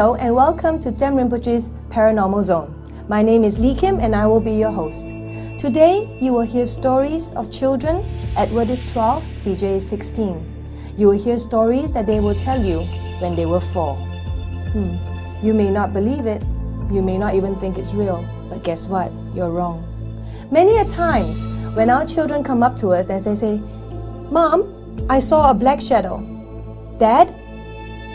Hello and welcome to Tsem Rinpoche's Paranormal Zone. My name is Lee Kim and I will be your host. Today you will hear stories of children. Edward is 12, CJ is 16. You will hear stories that they will tell you when they were 4. You may not believe it, you may not even think it's real, but guess what? You're wrong. Many a times when our children come up to us and they say, Mom, I saw a black shadow. Dad,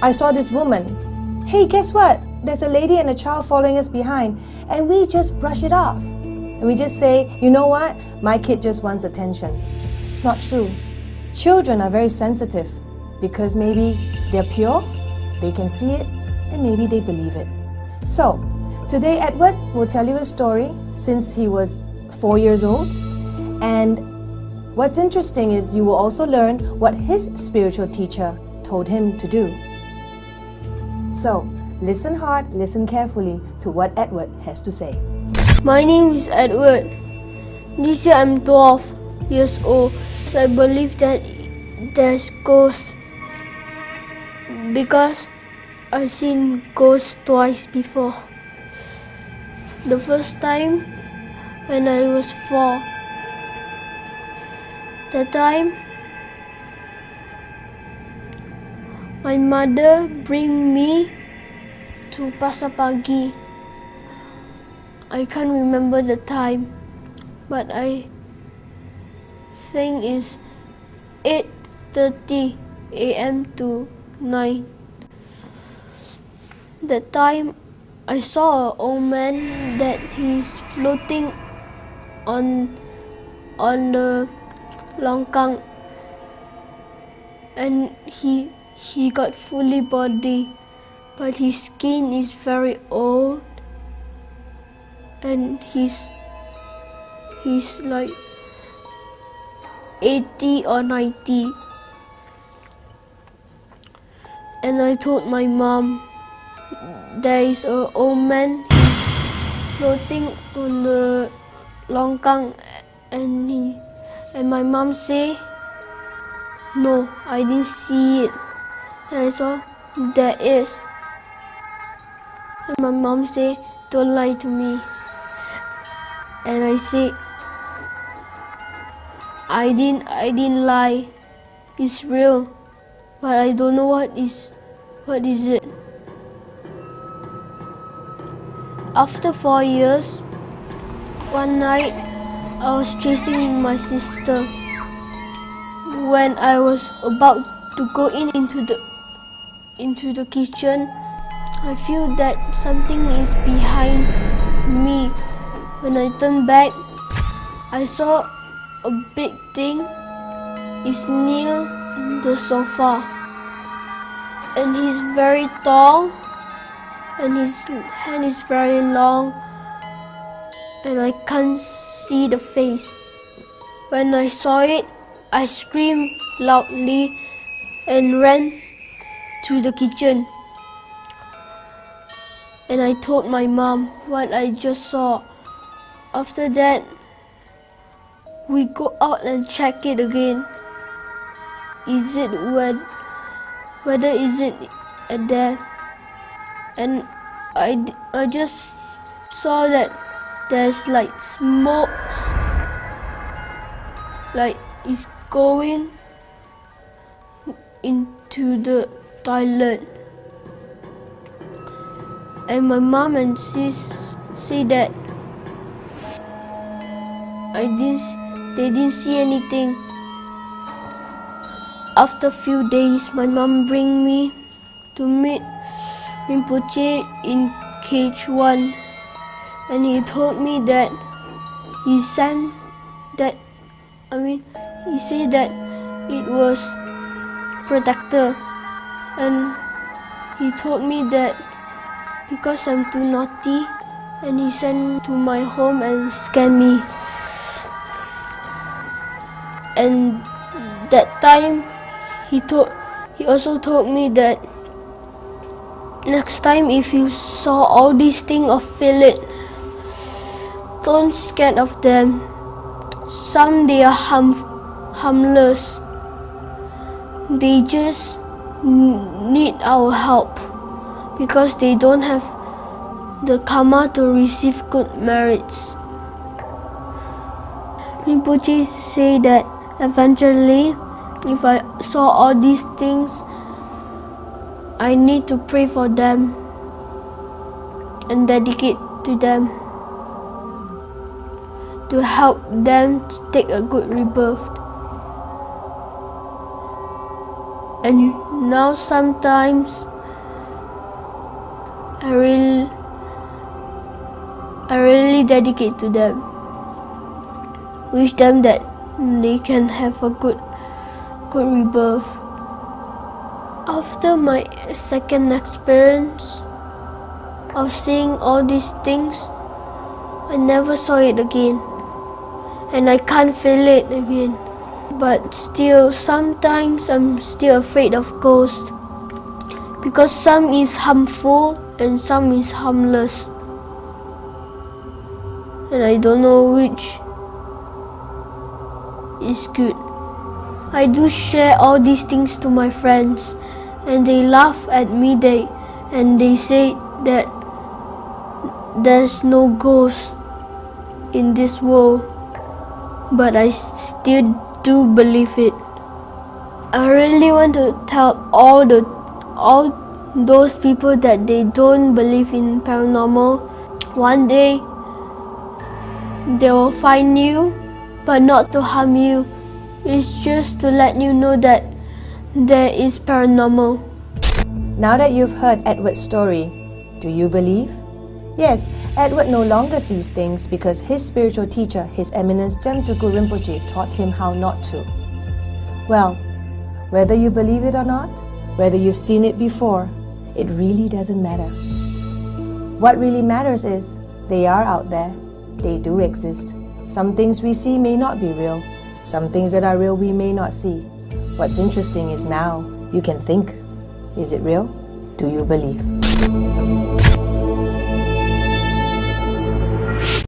I saw this woman. Hey, guess what? There's a lady and a child following us behind. And we just brush it off. And we just say, you know what? My kid just wants attention. It's not true. Children are very sensitive because maybe they're pure, they can see it, and maybe they believe it. So, today Edward will tell you a story since he was 4 years old. And what's interesting is you will also learn what his spiritual teacher told him to do. So, listen hard, listen carefully to what Edward has to say. My name is Edward. This year I'm 12 years old. So I believe that there's ghosts because I've seen ghosts twice before. The first time when I was 4. That time my mother bring me to Pasar Pagi. I can't remember the time, but I think it's 8:30 a.m. to 9. That time I saw an old man that he's floating on the longkang, and he got fully body, but his skin is very old, and he's like 80 or 90. And I told my mom, there is an old man, he's floating on the longkang, and my mom say, no, I didn't see it. And I saw, there is. And my mom say, don't lie to me. And I say, I didn't lie. It's real, but I don't know what is it. After 4 years, one night I was chasing my sister. When I was about to go into the kitchen, I feel that something is behind me. When I turned back, I saw a big thing is near the sofa, and he's very tall, and his hand is very long, and I can't see the face. When I saw it, I screamed loudly and ran to the kitchen. And I told my mom what I just saw. After that, we go out and check it again. Whether is it there? And I just saw that there's like smokes, like it's going into the toilet. And my mom and sis say that they didn't see anything. After a few days, my mom bring me to meet Rinpoche in cage 1, and he told me that he said that it was protector, and he told me that because I'm too naughty, and he sent to my home and scanned me. And that time he also told me that next time if you saw all these things or feel it, don't scared of them. Some they are harmless. They just need our help. because they don't have the karma to receive good merits. Rinpoche say that eventually, if I saw all these things, I need to pray for them and dedicate to them to help them to take a good rebirth. And now sometimes I really dedicate to them. Wish them that they can have a good rebirth. After my second experience of seeing all these things, I never saw it again, and I can't feel it again. But still, sometimes I'm still afraid of ghosts, because some is harmful and some is harmless, and I don't know which is good. I do share all these things to my friends, and they laugh at me, and they say that there's no ghost in this world, but I still do believe it. I really want to tell all those people that they don't believe in paranormal. One day they will find you, but not to harm you. It's just to let you know that there is paranormal. Now that you've heard Edward's story, do you believe? Yes, Edward no longer sees things because his spiritual teacher, His Eminence Tsem Rinpoche, taught him how not to. Well, whether you believe it or not, whether you've seen it before, it really doesn't matter. What really matters is they are out there. They do exist. Some things we see may not be real. Some things that are real we may not see. What's interesting is now you can think. Is it real? Do you believe?